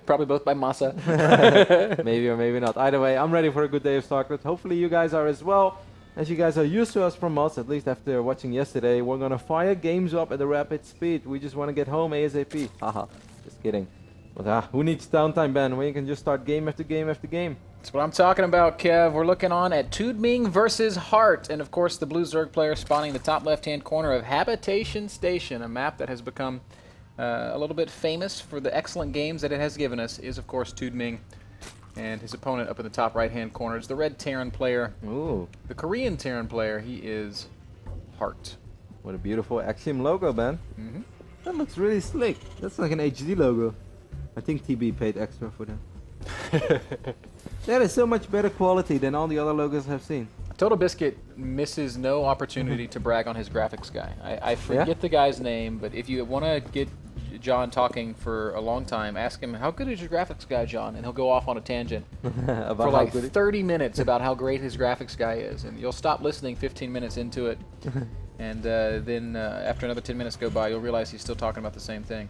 Probably both by Masa. Maybe or maybe not. Either way, I'm ready for a good day of StarCraft. Hopefully you guys are as well. As you guys are used to us from us, at least after watching yesterday, we're gonna fire games up at a rapid speed. We just want to get home ASAP. Haha, just kidding. But who needs downtime, Ben? When you can just start game after game after game. That's what I'm talking about, Kev. We're looking on at Toodming versus Heart. And of course, the Blue Zerg player spawning the top left-hand corner of Habitation Station, a map that has become a little bit famous for the excellent games that it has given us, is of course Toodming. And his opponent up in the top right-hand corner is the red Terran player. Ooh. The Korean Terran player, he is Heart. What a beautiful Axiom logo, Ben. Mm-hmm. That looks really slick. That's like an HD logo. I think TB paid extra for that. That is so much better quality than all the other logos I've seen. Total Biscuit misses no opportunity to brag on his graphics guy. I forget the guy's name, but if you want to get John talking for a long time, ask him, how good is your graphics guy, John? And he'll go off on a tangent for like 30 minutes about how great his graphics guy is. And you'll stop listening 15 minutes into it. And then after another 10 minutes go by, you'll realize he's still talking about the same thing.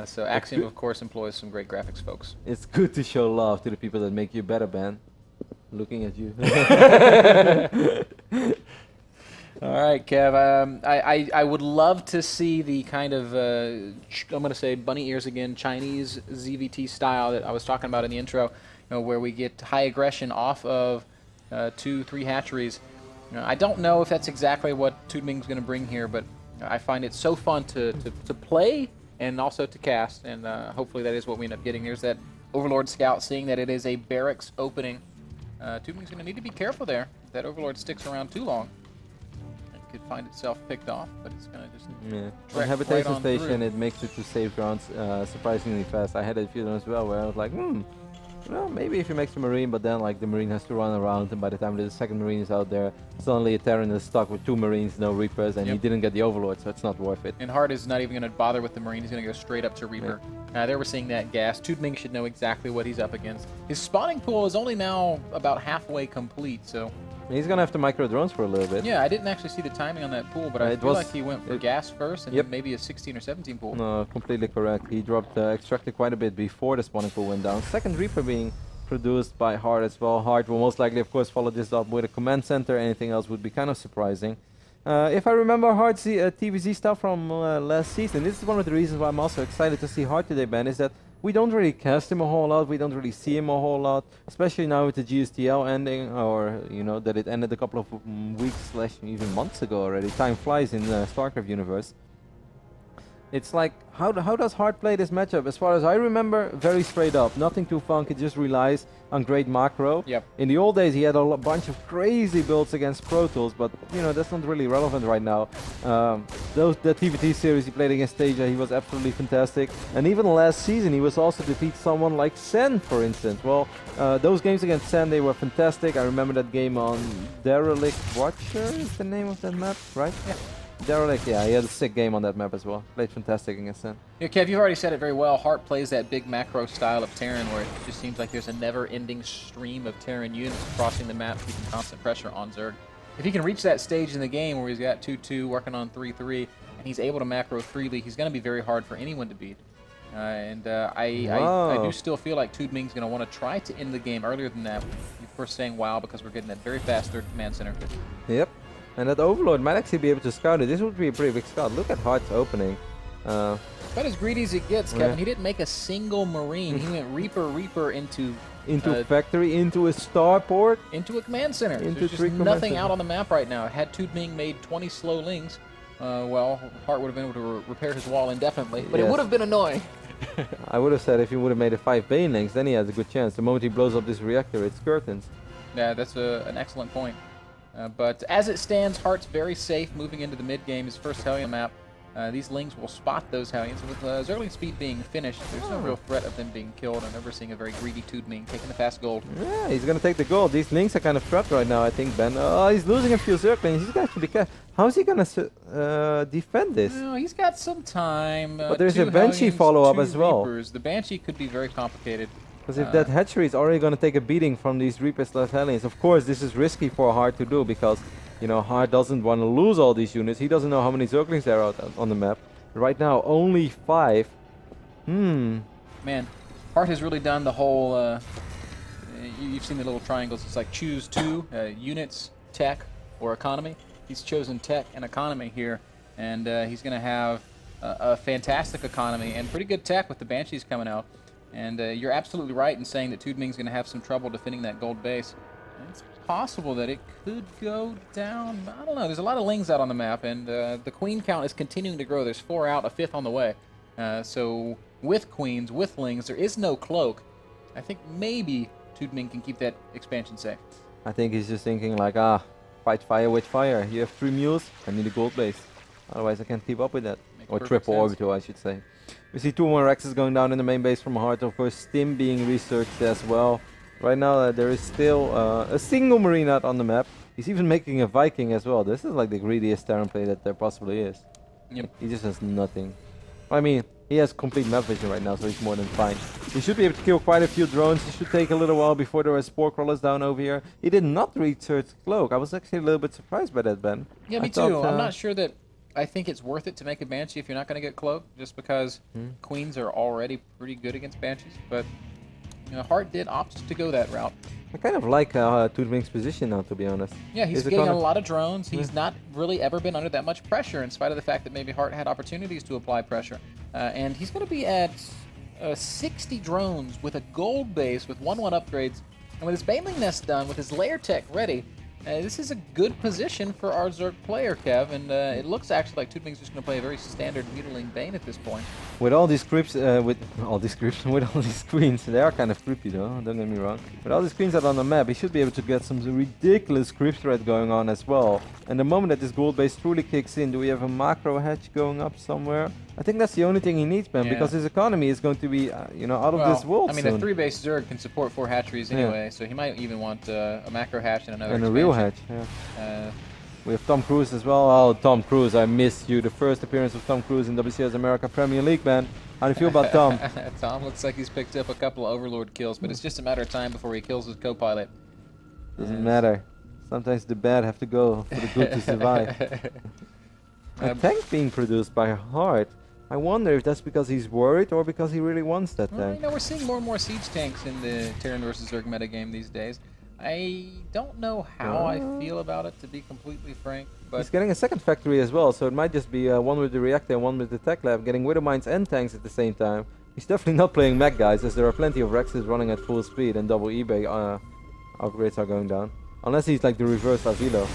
So Axiom, of course, employs some great graphics folks. It's good to show love to the people that make you better, Ben. Looking at you. All right, Kev. I would love to see the kind of, I'm going to say bunny ears again, Chinese ZVT style that I was talking about in the intro, you know, where we get high aggression off of 2-3 hatcheries. You know, I don't know if that's exactly what Toodming's going to bring here, but I find it so fun to play and also to cast, and hopefully that is what we end up getting. There's that Overlord Scout, seeing that it is a barracks opening. Toodming's going to need to be careful there. If that Overlord sticks around too long, it could find itself picked off, but it's going to just On Habitation right Station, through. it makes it to safe grounds surprisingly fast. I had a few as well where I was like, well, maybe if you make some Marine, but then like the Marine has to run around, and by the time the second Marine is out there, suddenly a Terran is stuck with 2 Marines, no Reapers, and he didn't get the Overlord, so it's not worth it. And Hart is not even going to bother with the Marine. He's going to go straight up to Reaper. There we're seeing that gas. Toodming should know exactly what he's up against. His spawning pool is only now about halfway complete, so... He's going to have to micro drones for a little bit. Yeah, I didn't actually see the timing on that pool, but I feel like he went for gas first and then maybe a 16 or 17 pool. No, completely correct. He dropped extracted quite a bit before the spawning pool went down. Second Reaper being produced by Hart as well. Hart will most likely, of course, follow this up with a command center. Anything else would be kind of surprising. If I remember Hart's TVZ stuff from last season, this is one of the reasons why I'm also excited to see Hart today, Ben, is that we don't really cast him a whole lot, we don't really see him a whole lot, especially now with the GSTL ending, or, you know, that it ended a couple of weeks / even months ago already. Time flies in the StarCraft universe. It's like, how does Hart play this matchup? As far as I remember, very straight up. Nothing too funky, just relies on great macro. Yep. In the old days, he had a bunch of crazy builds against Pro Tools, but, you know, that's not really relevant right now. The TVT series he played against Stasia, he was absolutely fantastic. And even last season, he was also defeat someone like Sen, for instance. Well, those games against Sen, they were fantastic. I remember that game on Derelict Watcher is the name of that map, right? Yeah. Derelict, yeah, he had a sick game on that map as well. Played fantastic against him. Yeah, Kev, you've already said it very well. Hart plays that big macro style of Terran where it just seems like there's a never-ending stream of Terran units crossing the map, keeping constant pressure on Zerg. If he can reach that stage in the game where he's got 2-2, working on 3-3, and he's able to macro freely, he's going to be very hard for anyone to beat. I do still feel like Toodming's going to want to try to end the game earlier than that. Of course, saying wow because we're getting that very fast third command center. Yep. And that Overlord might actually be able to scout it. This would be a pretty big scout. Look at Hart's opening. About as greedy as it gets, Kevin. He didn't make a single Marine. He went Reaper into factory, into a starport, into a command center. Into There's just nothing out on the map right now. Had Toodming made 20 slow lings, well, Hart would have been able to repair his wall indefinitely, but it would have been annoying. I would have said if he would have made it 5 Bane links, then he has a good chance. The moment he blows up this reactor, it's curtains. Yeah, that's an excellent point. But as it stands, Hart's very safe moving into the mid-game. His first Hellion map. These Lings will spot those Hellions. With Zergling speed being finished, there's no real threat of them being killed. I'm never seeing a very greedy Toodming taking the fast gold. Yeah, he's going to take the gold. These Lings are kind of trapped right now, I think, Ben. Oh, he's losing a few Zerglings. He's got to be careful. How is he going to defend this? No, he's got some time. But there's a Banshee follow-up as well. Reapers. The Banshee could be very complicated. Because if that hatchery is already going to take a beating from these Reapers / Hellions, of course this is risky for Hart to do because, you know, Hart doesn't want to lose all these units. He doesn't know how many Zerglings there are out on the map. Right now, only 5. Man, Hart has really done the whole, you've seen the little triangles. It's like choose two, units, tech, or economy. He's chosen tech and economy here, and he's going to have a fantastic economy and pretty good tech with the Banshees coming out. And you're absolutely right in saying that Toodming's going to have some trouble defending that gold base. It's possible that it could go down. I don't know. There's a lot of Lings out on the map, and the queen count is continuing to grow. There's 4 out, a 5th on the way. So with queens, with Lings, there is no cloak. I think maybe Toodming can keep that expansion safe. I think he's just thinking like, fight fire with fire. You have 3 mules, I need a gold base. Otherwise I can't keep up with that. Or triple orbital, I should say. We see 2 more Rexes going down in the main base from Hart. Of course, Stim being researched as well. Right now there is still a single Marine out on the map. He's even making a Viking as well. This is like the greediest Terran play that there possibly is. Yep. He just has nothing. I mean, he has complete map vision right now, so he's more than fine. He should be able to kill quite a few drones. It should take a little while before there are spore crawlers down over here. He did not research Cloak. I was actually a little bit surprised by that, Ben. Yeah, me too. I'm not sure that I think it's worth it to make a Banshee if you're not going to get Cloak, just because Queens are already pretty good against Banshees. But you know, Hart did opt to go that route. I kind of like Toodming's position now, to be honest. Yeah, he's getting a lot of drones. He's not really ever been under that much pressure, in spite of the fact that maybe Hart had opportunities to apply pressure. And he's going to be at 60 drones with a gold base with 1/1 upgrades. And with his Baneling Nest done, with his layer tech ready, this is a good position for our Zerg player, Kev. And it looks actually like Toodming's just going to play a very standard Mutilating Bane at this point. With all these creeps, with all these queens, they are kind of creepy though, don't get me wrong. With all these queens out on the map, he should be able to get some ridiculous creep threat going on as well. And the moment that this gold base truly kicks in, do we have a macro hatch going up somewhere? I think that's the only thing he needs, man, because his economy is going to be, you know, out of this world I mean, soon. a 3-base Zerg can support 4 hatcheries anyway, so he might even want a macro hatch and another and expansion. A real hatch, yeah. We have Tom Cruise as well. Oh, Tom Cruise, I missed you. The first appearance of Tom Cruise in WCS America Premier League, man. How do you feel about Tom? Tom looks like he's picked up a couple of Overlord kills, but it's just a matter of time before he kills his co-pilot. Doesn't matter. Sometimes the bad have to go for the good to survive. A tank being produced by Hart. I wonder if that's because he's worried or because he really wants that tank. You know, we're seeing more and more siege tanks in the Terran versus Zerg metagame these days. I don't know how I feel about it, to be completely frank. But he's getting a second factory as well, so it might just be one with the reactor and one with the tech lab, getting Widow Mines and tanks at the same time. He's definitely not playing mech, guys, as there are plenty of Rexes running at full speed and double eBay upgrades are going down. Unless he's like the reverse Avilo.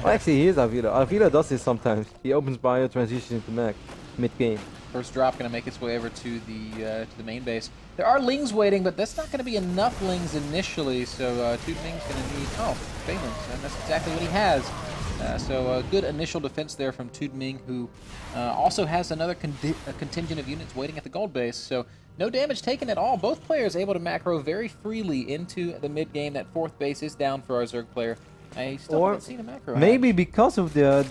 Well, actually, he is Avilo. Avilo does this sometimes. He opens bio, transitions into mech mid-game. First drop going to make its way over to the main base. There are Lings waiting, but that's not going to be enough Lings initially, so Toodming's going to need, Banelings, and that's exactly what he has. So a good initial defense there from Toodming, who also has another contingent of units waiting at the gold base, so no damage taken at all. Both players able to macro very freely into the mid-game. That 4th base is down for our Zerg player. I still haven't seen a macro. Maybe because of the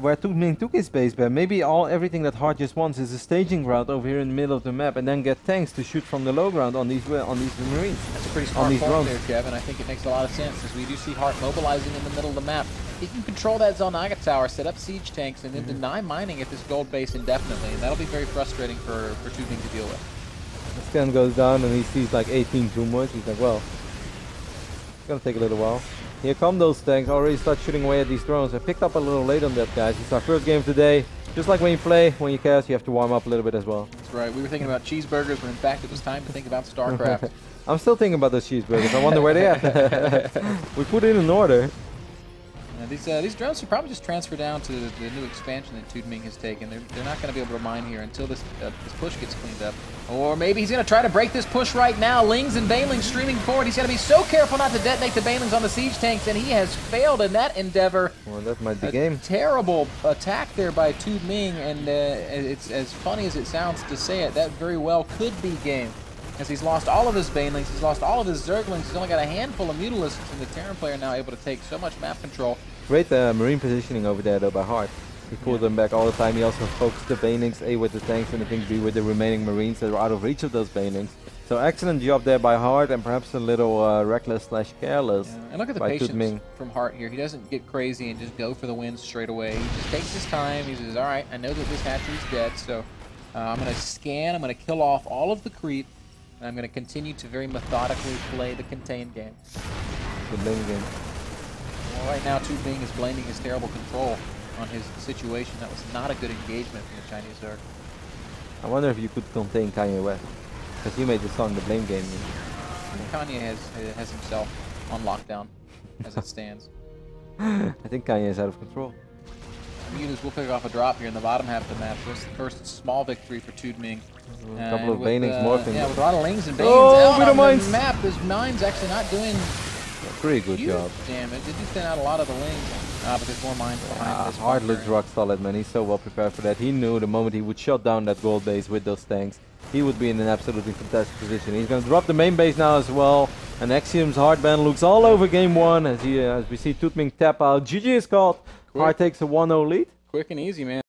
where Toodming took his base, but maybe everything that Hart just wants is a staging ground over here in the middle of the map, and then get tanks to shoot from the low ground on these Marines. That's a pretty smart call there, Kevin. I think it makes a lot of sense, as we do see Hart mobilizing in the middle of the map. He can control that Zelnaga tower, set up siege tanks, and then deny mining at this gold base indefinitely, and that'll be very frustrating for Toodming to deal with. The scan goes down, and he sees like 18 Zoomers. He's like, well, it's gonna take a little while. Here come those tanks, already start shooting away at these drones. I picked up a little late on that, guys. It's our first game today. Just like when you cast, you have to warm up a little bit as well. That's right. We were thinking about cheeseburgers, but in fact it was time to think about StarCraft. I'm still thinking about those cheeseburgers. I wonder where they are. We put it in order. These drones should probably just transfer down to the new expansion that Toodming has taken. They're not going to be able to mine here until this push gets cleaned up. Or maybe he's going to try to break this push right now. Lings and Banelings streaming forward. He's got to be so careful not to detonate the Banelings on the siege tanks, and he has failed in that endeavor. Well, that might be game. Terrible attack there by Toodming, and it's as funny as it sounds to say it, that very well could be game. As he's lost all of his Banelings, he's lost all of his Zerglings, he's only got a handful of Mutalisks, and the Terran player now able to take so much map control. Great Marine positioning over there though by Hart. He pulled them back all the time. He also focused the Banelings, A with the tanks, and I think B with the remaining Marines that are out of reach of those Banelings. So excellent job there by Hart, and perhaps a little reckless/careless. Yeah. And look at the patience from Hart here. He doesn't get crazy and just go for the win straight away. He just takes his time. He says, all right, I know that this hatchery's dead, so I'm going to scan, I'm going to kill off all of the creep, and I'm going to continue to very methodically play the contain game. The lane game. Well, right now, Toodming is blaming his terrible control on his situation. That was not a good engagement from the Chinese Zerg. I wonder if you could contain Kanye West. Because he made the song The Blame Game. Kanye has himself on lockdown as it stands. I think Kanye is out of control. Mutas will pick off a drop here in the bottom half of the map. This is the first small victory for Toodming. A couple of Banings morphing. Yeah, with a lot of Lings and Banes out on mines. the map. This mine's actually not doing Pretty good huge job. damage. They do stand out a lot of the Lings, but there's more mines behind this. Hard looks rock solid, man. He's so well prepared for that. He knew the moment he would shut down that gold base with those tanks, he would be in an absolutely fantastic position. He's going to drop the main base now as well. And Axiom's hardband looks all over game one as we see Toodming tap out. GG is called. Hard takes a 1-0 lead. Quick and easy, man.